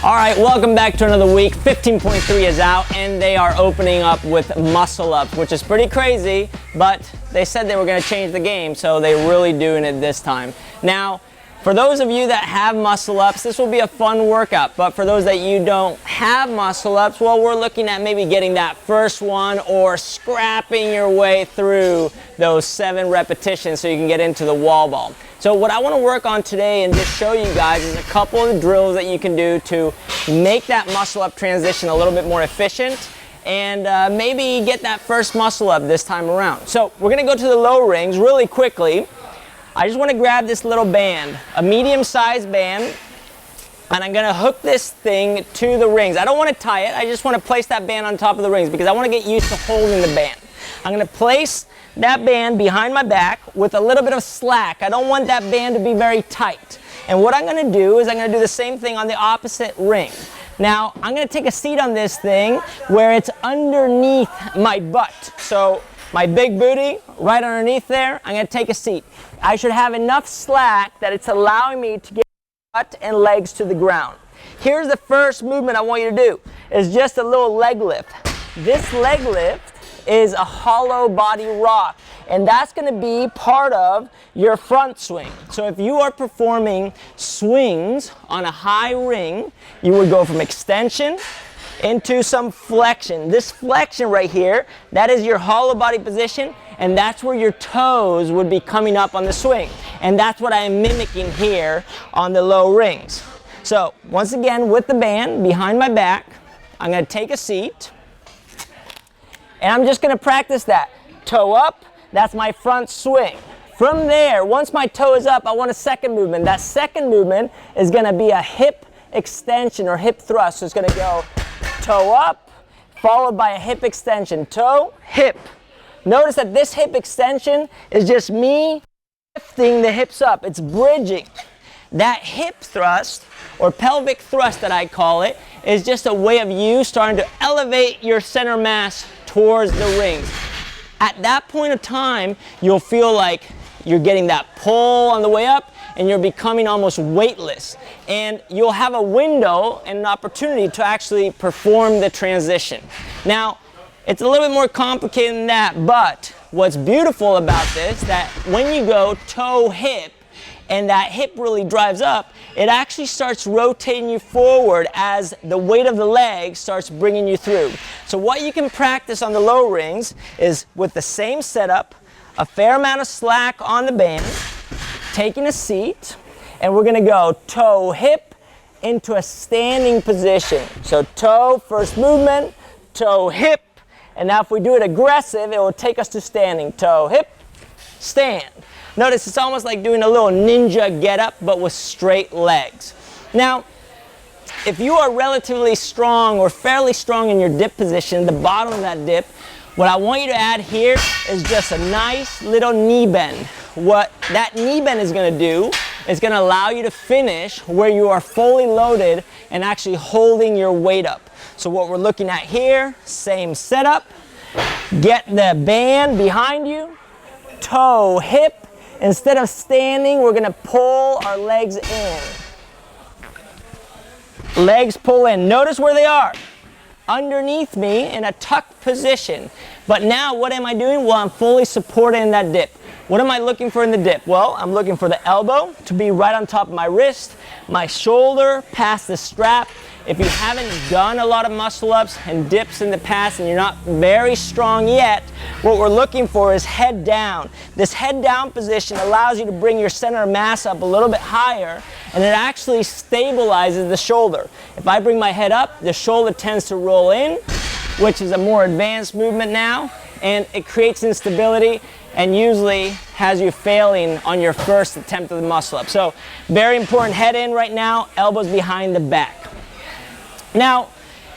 All right, welcome back to another week. 15.3 is out, and they are opening up with muscle ups, which is pretty crazy, but they said they were going to change the game, so they're really doing it this time. Now, for those of you that have muscle ups, this will be a fun workout, but for those that you don't have muscle ups, well, we're looking at maybe getting that first one or scrapping your way through those 7 repetitions so you can get into the wall ball. So what I want to work on today and just show you guys is a couple of drills that you can do to make that muscle up transition a little bit more efficient and maybe get that first muscle up this time around. So we're going to go to the low rings really quickly. I just want to grab this little band, a medium-sized band, and I'm going to hook this thing to the rings. I don't want to tie it. I just want to place that band on top of the rings because I want to get used to holding the band. I'm going to place that band behind my back with a little bit of slack. I don't want that band to be very tight. And what I'm going to do is I'm going to do the same thing on the opposite ring. Now, I'm going to take a seat on this thing where it's underneath my butt. So my big booty right underneath there, I'm going to take a seat. I should have enough slack that it's allowing me to get my butt and legs to the ground. Here's the first movement I want you to do. It's just a little leg lift. This leg lift is a hollow body rock, and that's going to be part of your front swing. So if you are performing swings on a high ring, you would go from extension into some flexion. This flexion right here, that is your hollow body position, and that's where your toes would be coming up on the swing. And that's what I am mimicking here on the low rings. So once again, with the band behind my back, I'm going to take a seat. And I'm just going to practice that. Toe up, that's my front swing. From there, once my toe is up, I want a second movement. That second movement is going to be a hip extension or hip thrust. So it's going to go toe up, followed by a hip extension. Toe, hip. Notice that this hip extension is just me lifting the hips up. It's bridging. That hip thrust, or pelvic thrust that I call it, is just a way of you starting to elevate your center mass towards the rings. At that point of time, you'll feel like you're getting that pull on the way up and you're becoming almost weightless. And you'll have a window and an opportunity to actually perform the transition. Now, it's a little bit more complicated than that, but what's beautiful about this, that when you go toe hip, and that hip really drives up, it actually starts rotating you forward as the weight of the leg starts bringing you through. So what you can practice on the low rings is with the same setup, a fair amount of slack on the band, taking a seat, and we're going to go toe hip into a standing position. So toe, first movement, toe hip, and now if we do it aggressive, it will take us to standing. Toe hip, stand. Notice it's almost like doing a little ninja get-up, but with straight legs. Now, if you are relatively strong or fairly strong in your dip position, the bottom of that dip, what I want you to add here is just a nice little knee bend. What that knee bend is going to do is going to allow you to finish where you are fully loaded and actually holding your weight up. So what we're looking at here, same setup. Get the band behind you, toe, hip. Instead of standing, we're going to pull our legs in. Legs pull in. Notice where they are. Underneath me in a tucked position. But now what am I doing? Well, I'm fully supported in that dip. What am I looking for in the dip? Well, I'm looking for the elbow to be right on top of my wrist, my shoulder past the strap. If you haven't done a lot of muscle ups and dips in the past and you're not very strong yet, what we're looking for is head down. This head down position allows you to bring your center of mass up a little bit higher, and it actually stabilizes the shoulder. If I bring my head up, the shoulder tends to roll in, which is a more advanced movement now, and it creates instability and usually has you failing on your first attempt of the muscle up. So very important, head in right now, elbows behind the back. Now,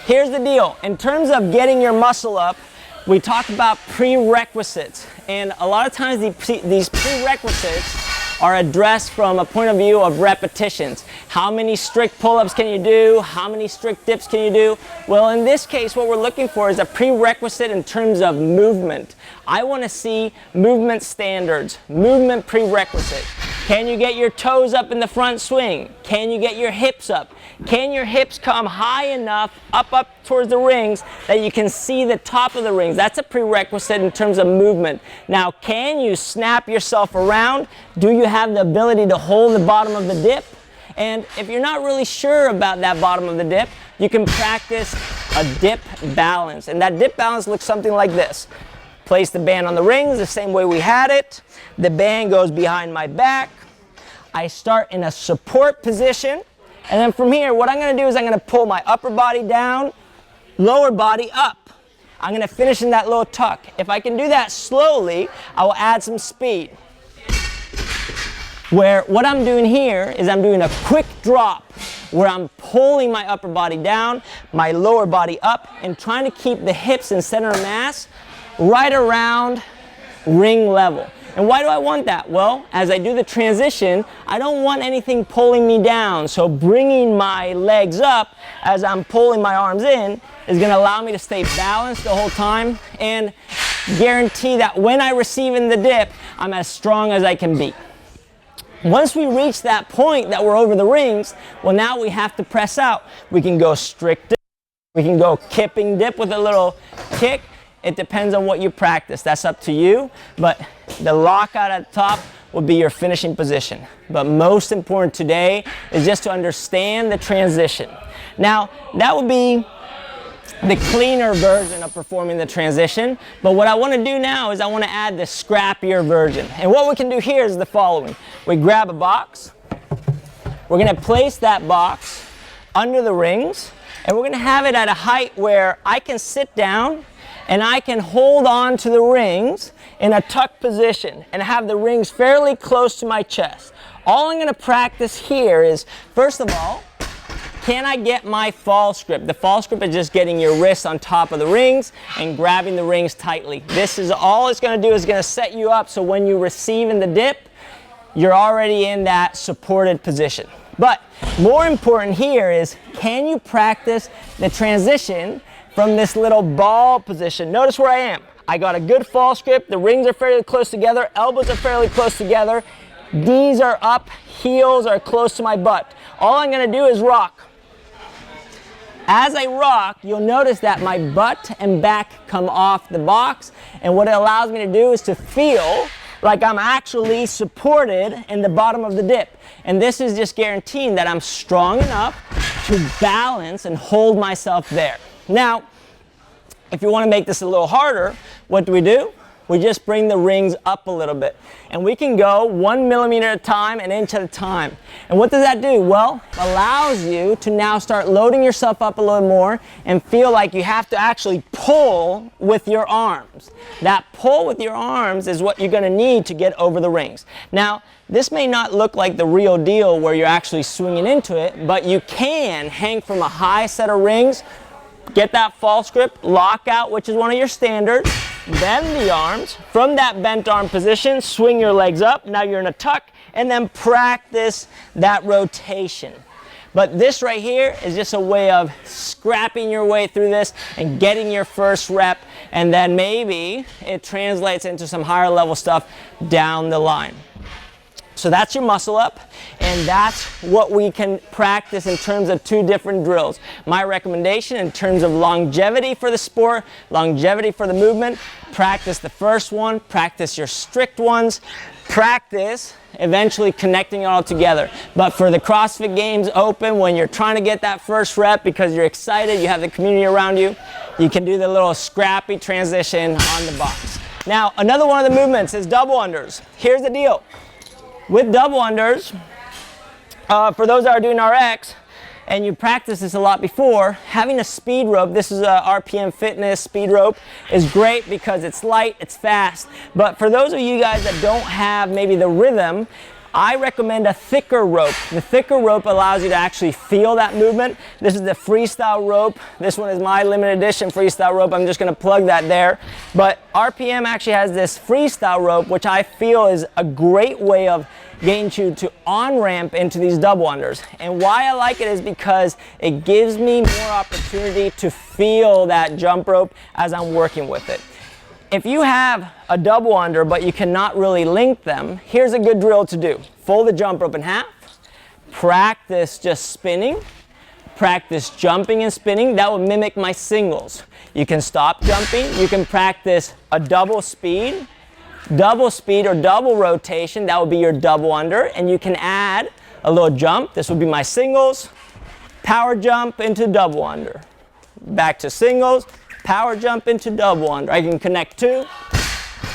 here's the deal. In terms of getting your muscle up, we talk about prerequisites. And a lot of times these prerequisites are addressed from a point of view of repetitions. How many strict pull-ups can you do? How many strict dips can you do? Well, in this case, what we're looking for is a prerequisite in terms of movement. I want to see movement standards, movement prerequisites. Can you get your toes up in the front swing? Can you get your hips up? Can your hips come high enough up towards the rings that you can see the top of the rings? That's a prerequisite in terms of movement. Now, can you snap yourself around? Do you have the ability to hold the bottom of the dip? And if you're not really sure about that bottom of the dip, you can practice a dip balance. And that dip balance looks something like this. Place the band on the rings the same way we had it. The band goes behind my back. I start in a support position. And then from here, what I'm going to do is I'm going to pull my upper body down, lower body up. I'm going to finish in that low tuck. If I can do that slowly, I will add some speed. Where what I'm doing here is I'm doing a quick drop where I'm pulling my upper body down, my lower body up, and trying to keep the hips and center of mass right around ring level. And why do I want that? Well, as I do the transition, I don't want anything pulling me down. So bringing my legs up as I'm pulling my arms in is going to allow me to stay balanced the whole time and guarantee that when I receive in the dip, I'm as strong as I can be. Once we reach that point that we're over the rings, well, now we have to press out. We can go strict dip, we can go kipping dip with a little kick. It depends on what you practice. That's up to you, but the lockout at the top will be your finishing position. But most important today is just to understand the transition. Now, that would be the cleaner version of performing the transition, but what I want to do now is I want to add the scrappier version. And what we can do here is the following. We grab a box, we're going to place that box under the rings, and we're going to have it at a height where I can sit down and I can hold on to the rings in a tuck position and have the rings fairly close to my chest. All I'm going to practice here is, first of all, can I get my false grip? The false grip is just getting your wrist on top of the rings and grabbing the rings tightly. This is all it's going to do, is going to set you up so when you receive in the dip, you're already in that supported position. But more important here is, can you practice the transition from this little ball position? Notice where I am. I got a good false grip. The rings are fairly close together. Elbows are fairly close together. Knees are up. Heels are close to my butt. All I'm going to do is rock. As I rock, you'll notice that my butt and back come off the box. And what it allows me to do is to feel like I'm actually supported in the bottom of the dip. And this is just guaranteeing that I'm strong enough to balance and hold myself there. Now, if you want to make this a little harder, what do? We just bring the rings up a little bit. And we can go 1 millimeter at a time, an inch at a time. And what does that do? Well, it allows you to now start loading yourself up a little more and feel like you have to actually pull with your arms. That pull with your arms is what you're going to need to get over the rings. Now, this may not look like the real deal where you're actually swinging into it, but you can hang from a high set of rings, get that false grip, lock out, which is one of your standards, bend the arms. From that bent arm position, swing your legs up. Now you're in a tuck, and then practice that rotation. But this right here is just a way of scrapping your way through this and getting your first rep, and then maybe it translates into some higher level stuff down the line. So that's your muscle up, and that's what we can practice in terms of 2 different drills. My recommendation in terms of longevity for the sport, longevity for the movement, practice the first one, practice your strict ones, practice eventually connecting it all together. But for the CrossFit Games Open, when you're trying to get that first rep because you're excited, you have the community around you, you can do the little scrappy transition on the box. Now, another one of the movements is double unders. Here's the deal. With double unders, for those that are doing RX, and you practice this a lot before, having a speed rope, this is a RPM Fitness speed rope, is great because it's light, it's fast. But for those of you guys that don't have maybe the rhythm, I recommend a thicker rope. The thicker rope allows you to actually feel that movement. This is the freestyle rope. This one is my limited edition freestyle rope. I'm just going to plug that there. But RPM actually has this freestyle rope, which I feel is a great way of getting you to on-ramp into these double unders. And why I like it is because it gives me more opportunity to feel that jump rope as I'm working with it. If you have a double under but you cannot really link them, here's a good drill to do. Fold the jump rope in half, practice just spinning, practice jumping and spinning. That will mimic my singles. You can stop jumping, you can practice a double speed or double rotation. That would be your double under, and you can add a little jump. This would be my singles, power jump into double under. Back to singles, power jump into double under. I can connect two.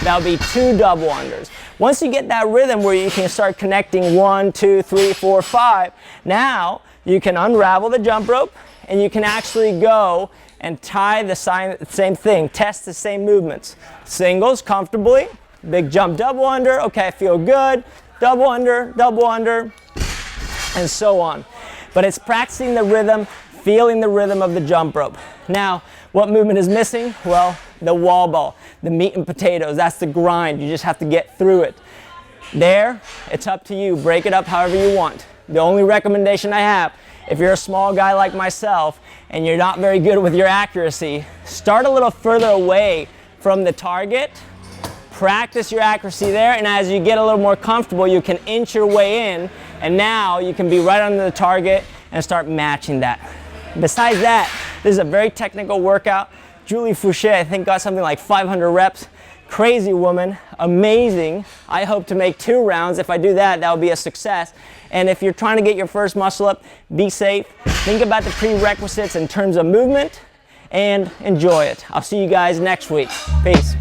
That would be 2 double unders. Once you get that rhythm where you can start connecting 1, 2, 3, 4, 5, now you can unravel the jump rope and you can actually go and tie the same thing, test the same movements. Singles comfortably, big jump double under, okay, I feel good, double under, and so on. But it's practicing the rhythm, feeling the rhythm of the jump rope. Now, what movement is missing? Well, the wall ball, the meat and potatoes, that's the grind. You just have to get through it. There, it's up to you. Break it up however you want. The only recommendation I have, if you're a small guy like myself and you're not very good with your accuracy, start a little further away from the target, practice your accuracy there, and as you get a little more comfortable, you can inch your way in, and now you can be right under the target and start matching that. Besides that, this is a very technical workout. Julie Fouché, I think, got something like 500 reps. Crazy woman, amazing. I hope to make 2 rounds. If I do that, that will be a success. And if you're trying to get your first muscle up, be safe. Think about the prerequisites in terms of movement and enjoy it. I'll see you guys next week. Peace.